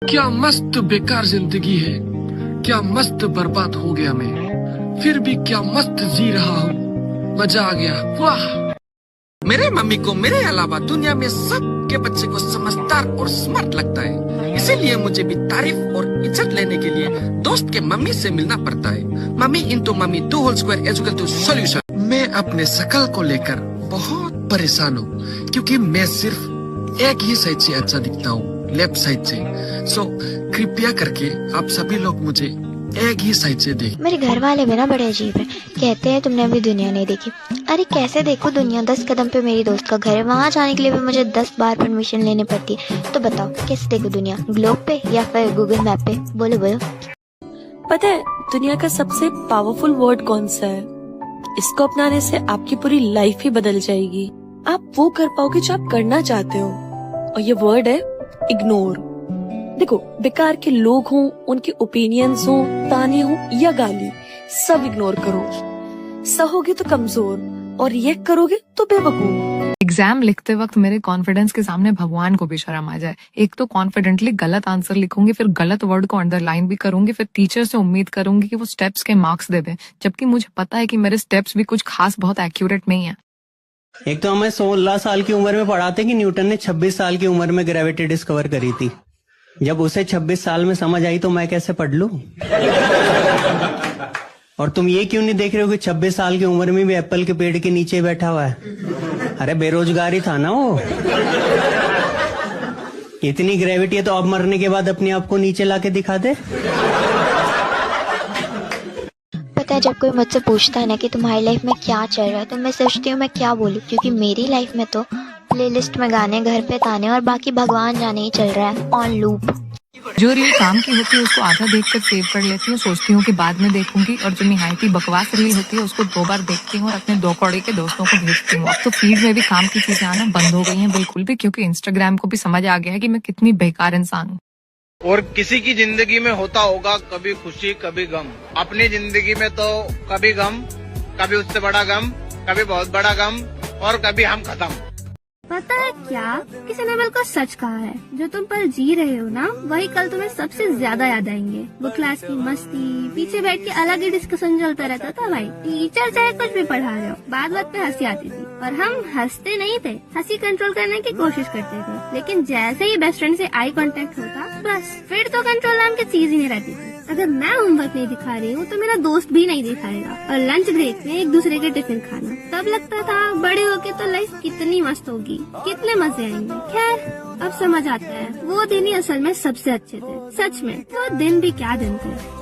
क्या मस्त बेकार जिंदगी है, क्या मस्त बर्बाद हो गया मैं, फिर भी क्या मस्त जी रहा हूँ, मजा आ गया वाह। मेरे मम्मी को मेरे अलावा दुनिया में सबके बच्चे को समझदार और स्मार्ट लगता है, इसीलिए मुझे भी तारीफ और इज्जत लेने के लिए दोस्त के मम्मी से मिलना पड़ता है। मम्मी इंटू मम्मी 2 whole square is equal to solution. मैं अपने शकल को लेकर बहुत परेशान हूँ, क्योंकि मैं सिर्फ एक ही साइड से अच्छा दिखता हूँ, लेफ्ट साइड से। सो कृपया करके आप सभी लोग मुझे एक ही साइड से देखें। मेरे घर वाले भी ना बड़े अजीब है, कहते हैं तुमने अभी दुनिया नहीं देखी। अरे कैसे देखो दुनिया, 10 कदम पे मेरी दोस्त का घर है, वहाँ जाने के लिए भी मुझे 10 बार परमिशन लेनी पड़ती है। तो बताओ कैसे देखो दुनिया, ग्लोब पे या फिर गूगल मैप पे? बोलो बोलो। पता है दुनिया का सबसे पावरफुल वर्ड कौन सा है? इसको अपनाने से आपकी पूरी लाइफ ही बदल जाएगी। आप वो कर पाओगे जो आप करना चाहते हो, और ये वर्ड है इग्नोर। देखो, बेकार के लोग हों, उनके ओपिनियंस हों, ताने हों या गाली, सब इग्नोर करो। सहोगे तो कमजोर और ये करोगे तो बेवकूफ। एग्जाम लिखते वक्त मेरे कॉन्फिडेंस के सामने भगवान को भी शर्म आ जाए। एक तो कॉन्फिडेंटली गलत आंसर लिखूंगी, फिर गलत वर्ड को अंडरलाइन भी करूंगी, फिर टीचर से उम्मीद करूंगी कि वो स्टेप्स के मार्क्स दे दें, जबकि मुझे पता है कि मेरे स्टेप्स भी कुछ खास बहुत एक्यूरेट नहीं है। एक तो हमें 16 साल की उम्र में पढ़ाते कि न्यूटन ने 26 साल की उम्र में ग्रेविटी डिस्कवर करी थी। जब उसे 26 साल में समझ आई तो मैं कैसे पढ़ लूं? और तुम ये क्यों नहीं देख रहे हो कि 26 साल की उम्र में भी एप्पल के पेड़ के नीचे बैठा हुआ है? अरे बेरोजगारी था ना वो। इतनी ग्रेविटी है तो अब मरने के बाद अपने आप को नीचे लाके दिखा दे। पता है जब कोई मुझसे पूछता है ना कि तुम्हारी लाइफ में क्या चल रहा है, तो मैं सोचती हूँ मैं क्या बोलूँ, क्योंकि मेरी लाइफ में तो प्लेलिस्ट में गाने, घर पे ताने और बाकी भगवान जाने ही चल रहा है ऑन लूप। जो रील काम की होती है उसको आधा देखकर सेव कर लेती हूँ, सोचती हूँ कि बाद में देखूंगी, और जो निहायती बकवास रील होती है उसको 2 बार देखती हूँ और अपने 2 कौड़े के दोस्तों को भेजती हूँ। अब तो फीड में भी काम की चीजें आना बंद हो गई हैं बिल्कुल भी, क्योंकि इंस्टाग्राम को भी समझ आ गया है कि मैं कितनी बेकार इंसान हूँ। और किसी की जिंदगी में होता होगा कभी खुशी कभी गम, अपनी जिंदगी में तो कभी गम, कभी उससे बड़ा गम, कभी बहुत बड़ा गम, और कभी हम खत्म। पता है क्या, किसी ने बिल्कुल सच कहा है, जो तुम पल जी रहे हो ना, वही कल तुम्हें सबसे ज्यादा याद आएंगे। वो क्लास की मस्ती, पीछे बैठ के अलग ही डिस्कशन चलता रहता था भाई। टीचर चाहे कुछ भी पढ़ा रहे हो, बात बात पे हंसी आती थी, और हम हंसते नहीं थे, हंसी कंट्रोल करने की कोशिश करते थे। लेकिन जैसे ही बेस्ट फ्रेंड से आई कांटेक्ट होता, बस फिर तो कंट्रोल नाम की चीज ही नहीं रहती थी। अगर मैं होमवर्क नहीं दिखा रही हूँ तो मेरा दोस्त भी नहीं दिखाएगा। और लंच ब्रेक में एक दूसरे के टिफिन खाना, तब लगता था बड़े होके तो लाइफ कितनी मस्त होगी, कितने मजे आएंगे। खैर अब समझ आता है वो दिन ही असल में सबसे अच्छे थे। सच में वो दिन भी क्या दिन थे।